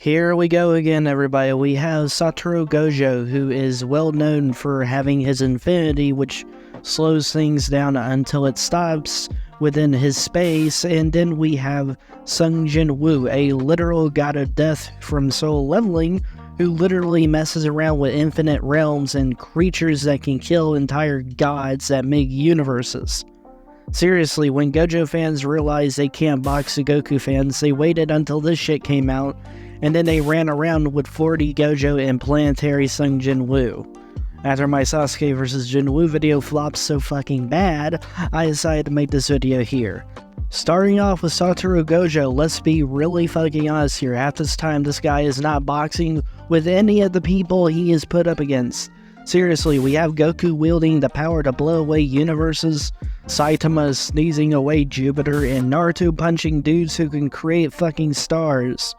Here we go again, everybody. We have Satoru Gojo, who is well known for having his infinity, which slows things down until it stops within his space. And then we have Sun Jin Woo, a literal god of death from soul leveling, who literally messes around with infinite realms and creatures that can kill entire gods that make universes. Seriously, when Gojo fans realized they can't box the Goku fans, they waited until this shit came out, and then they ran around with 40 Gojo and planetary Sun Jin Woo. After my Sasuke vs Jinwoo video flopped so fucking bad, I decided to make this video here. Starting off with Satoru Gojo, let's be really fucking honest here. Half this time, this guy is not boxing with any of the people he is put up against. Seriously, we have Goku wielding the power to blow away universes, Saitama sneezing away Jupiter, and Naruto punching dudes who can create fucking stars.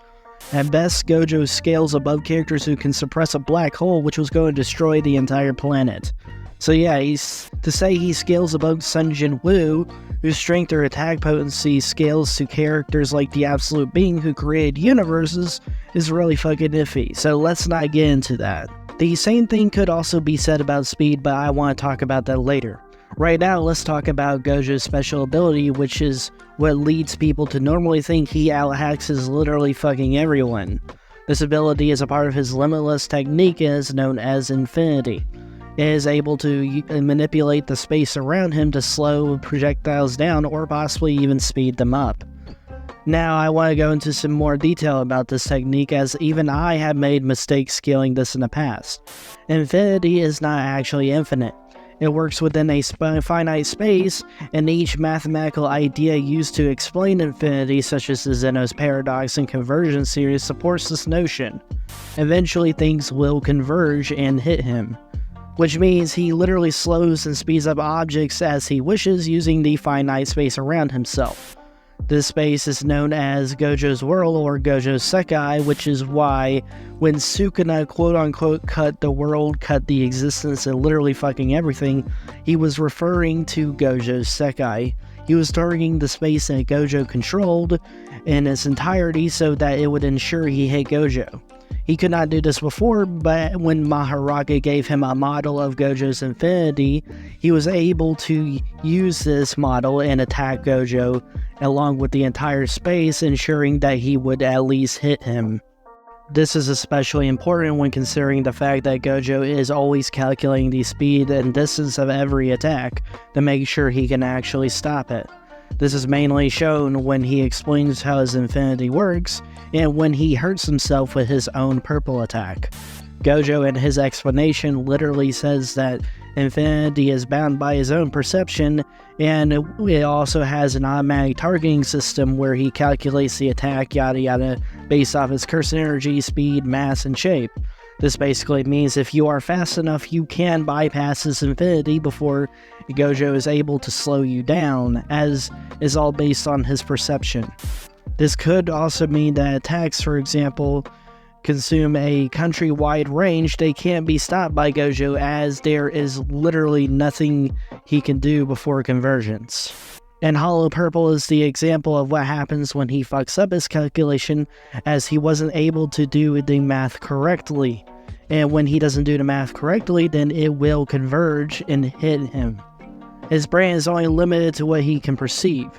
At best, Gojo scales above characters who can suppress a black hole which was going to destroy the entire planet. So yeah, to say he scales above Sun Jin Woo, whose strength or attack potency scales to characters like the Absolute Being who created universes, is really fucking iffy, so let's not get into that. The same thing could also be said about speed, but I want to talk about that later. Right now, let's talk about Gojo's special ability, which is what leads people to normally think he out-hacks literally fucking everyone. This ability is a part of his limitless technique and is known as Infinity. It is able to manipulate the space around him to slow projectiles down or possibly even speed them up. Now, I want to go into some more detail about this technique, as even I have made mistakes scaling this in the past. Infinity is not actually infinite. It works within a finite space, and each mathematical idea used to explain infinity, such as the Zeno's paradox and conversion series, supports this notion. Eventually, things will converge and hit him, which means he literally slows and speeds up objects as he wishes using the finite space around himself. This space is known as Gojo's World or Gojo's Sekai, which is why when Sukuna quote-unquote cut the world, cut the existence, and literally fucking everything, he was referring to Gojo's Sekai. He was targeting the space that Gojo controlled in its entirety so that it would ensure he hit Gojo. He could not do this before, but when Maharaka gave him a model of Gojo's Infinity, he was able to use this model and attack Gojo along with the entire space, ensuring that he would at least hit him. This is especially important when considering the fact that Gojo is always calculating the speed and distance of every attack to make sure he can actually stop it. This is mainly shown when he explains how his Infinity works, and when he hurts himself with his own purple attack. Gojo in his explanation literally says that Infinity is bound by his own perception, and it also has an automatic targeting system where he calculates the attack yada yada based off his curse energy, speed, mass, and shape. This basically means if you are fast enough, you can bypass his Infinity before Gojo is able to slow you down, as is all based on his perception. This could also mean that attacks, for example, consume a countrywide range. They can't be stopped by Gojo, as there is literally nothing he can do before convergence. And Hollow Purple is the example of what happens when he fucks up his calculation, as he wasn't able to do the math correctly. And when he doesn't do the math correctly, then it will converge and hit him. His brain is only limited to what he can perceive.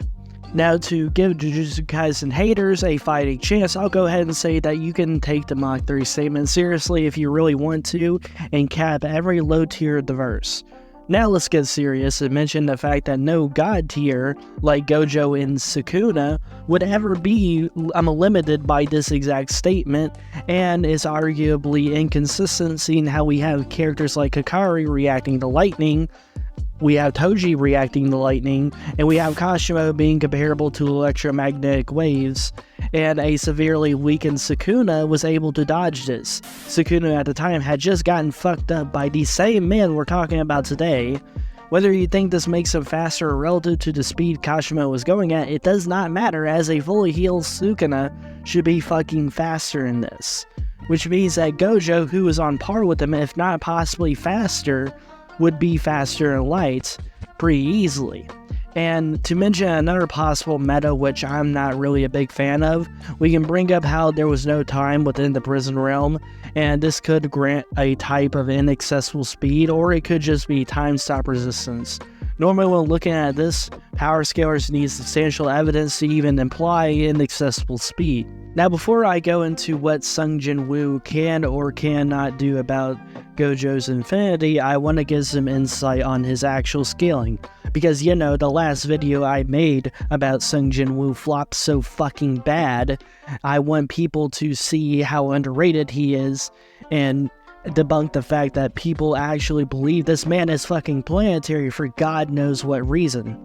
Now, to give Jujutsu Kaisen haters a fighting chance, I'll go ahead and say that you can take the Mach 3 statement seriously if you really want to, and cap every low tier of the verse. Now let's get serious and mention the fact that no god tier, like Gojo and Sukuna, would ever be limited by this exact statement, and is arguably inconsistent seeing how we have characters like Hikari reacting to lightning, we have Toji reacting to lightning, and we have Kashimo being comparable to electromagnetic waves, and a severely weakened Sukuna was able to dodge this. Sukuna at the time had just gotten fucked up by the same men we're talking about today. Whether you think this makes him faster relative to the speed Kashimo was going at, it does not matter, as a fully healed Sukuna should be fucking faster in this. Which means that Gojo, who is on par with him, if not possibly faster, would be faster in light pretty easily. And to mention another possible meta, which I'm not really a big fan of, we can bring up how there was no time within the prison realm, and this could grant a type of inaccessible speed, or it could just be time stop resistance. Normally when looking at this, power scalers need substantial evidence to even imply inaccessible speed. Now before I go into what Sun Jin Woo can or cannot do about Gojo's infinity, I want to give some insight on his actual scaling. Because, you know, the last video I made about Sun Jin Woo flopped so fucking bad, I want people to see how underrated he is and debunk the fact that people actually believe this man is fucking planetary for God knows what reason.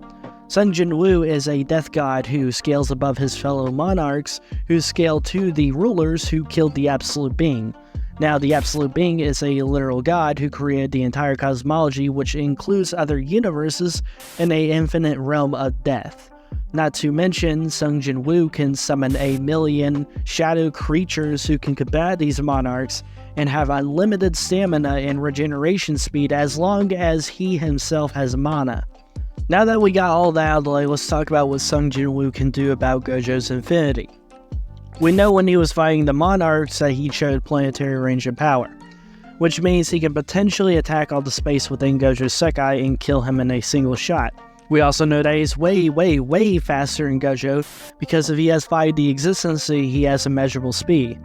Sun Jin Woo is a death god who scales above his fellow monarchs, who scale to the rulers who killed the Absolute Being. Now, the Absolute Being is a literal god who created the entire cosmology, which includes other universes in an infinite realm of death. Not to mention, Sun Jin Woo can summon 1,000,000 shadow creatures who can combat these monarchs and have unlimited stamina and regeneration speed as long as he himself has mana. Now that we got all that out of the way, let's talk about what Sun Jin Woo can do about Gojo's infinity. We know when he was fighting the monarchs that he showed planetary range and power, which means he can potentially attack all the space within Gojo's Sekai and kill him in a single shot. We also know that he's way faster than Gojo, because if he has 5D existence, he has immeasurable speed.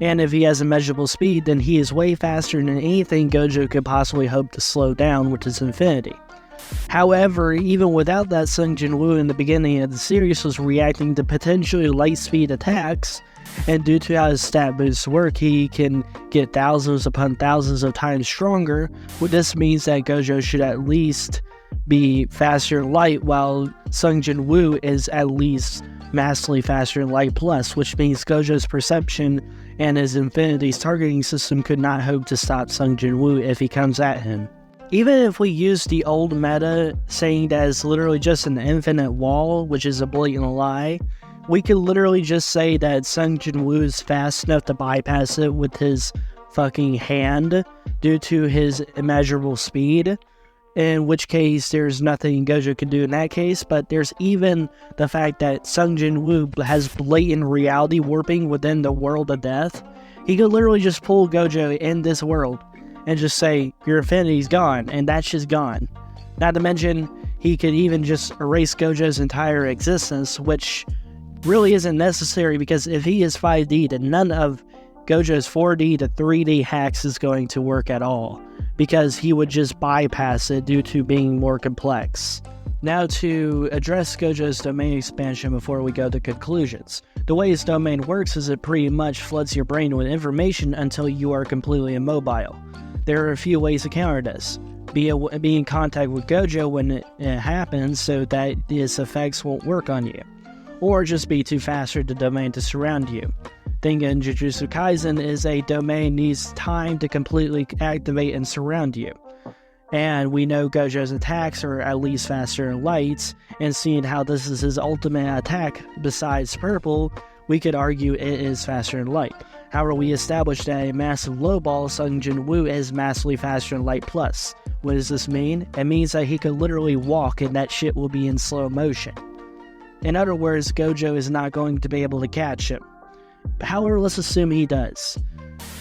And if he has immeasurable speed, then he is way faster than anything Gojo could possibly hope to slow down, which is infinity. However, even without that, Sun Jin Woo in the beginning of the series was reacting to potentially light speed attacks, and due to how his stat boosts work, he can get thousands upon thousands of times stronger. What this means that Gojo should at least be faster in light, while Sun Jin Woo is at least massively faster in light plus, which means Gojo's perception and his infinity's targeting system could not hope to stop Sun Jin Woo if he comes at him. Even if we use the old meta saying that it's literally just an infinite wall, which is a blatant lie, we could literally just say that Sun Jin Woo is fast enough to bypass it with his fucking hand due to his immeasurable speed, in which case there's nothing Gojo can do in that case. But there's even the fact that Sun Jin Woo has blatant reality warping within the world of death. He could literally just pull Gojo in this world and just say, your infinity's gone, and that's just gone. Not to mention, he could even just erase Gojo's entire existence, which really isn't necessary, because if he is 5D, then none of Gojo's 4D to 3D hacks is going to work at all, because he would just bypass it due to being more complex. Now to address Gojo's domain expansion before we go to conclusions. The way his domain works is it pretty much floods your brain with information until you are completely immobile. There are a few ways to counter this. Be in contact with Gojo when it happens so that its effects won't work on you. Or just be too fast for the domain to surround you. Thing in Jujutsu Kaisen is a domain needs time to completely activate and surround you. And we know Gojo's attacks are at least faster in light, and seeing how this is his ultimate attack besides purple, we could argue it is faster in light. However, we established that a massive lowball Sun Jin Woo is massively faster in light plus. What does this mean? It means that he could literally walk and that shit will be in slow motion. In other words, Gojo is not going to be able to catch him. However, let's assume he does.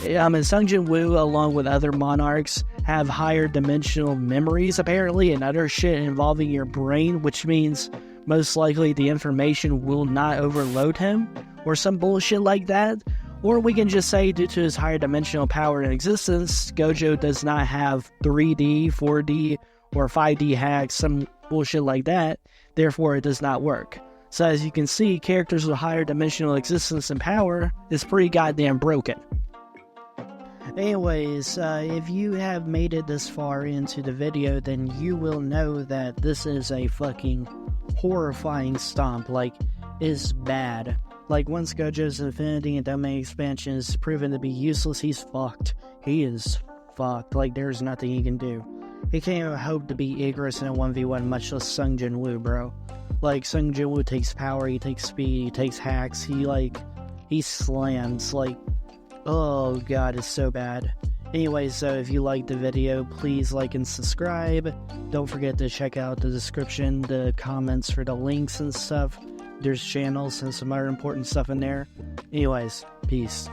Sun Jin Woo, along with other monarchs, have higher dimensional memories apparently and other shit involving your brain, which means most likely the information will not overload him, or some bullshit like that. Or we can just say, due to his higher dimensional power and existence, Gojo does not have 3D, 4D, or 5D hacks, some bullshit like that, therefore it does not work. So as you can see, characters with higher dimensional existence and power is pretty goddamn broken. Anyways, if you have made it this far into the video, then you will know that this is a fucking horrifying stomp. Like, it's bad. Like, once Gojo's infinity and domain expansion is proven to be useless, he's fucked. He is fucked. Like, there's nothing he can do. He can't even hope to beat Icarus in a 1v1, much less Sun Jin Woo, bro. Like, Sun Jin Woo takes power, he takes speed, he takes hacks, he slams, like, oh god, it's so bad. Anyways, so if you liked the video, please like and subscribe. Don't forget to check out the description, the comments for the links and stuff. There's channels and some other important stuff in there. Anyways, peace.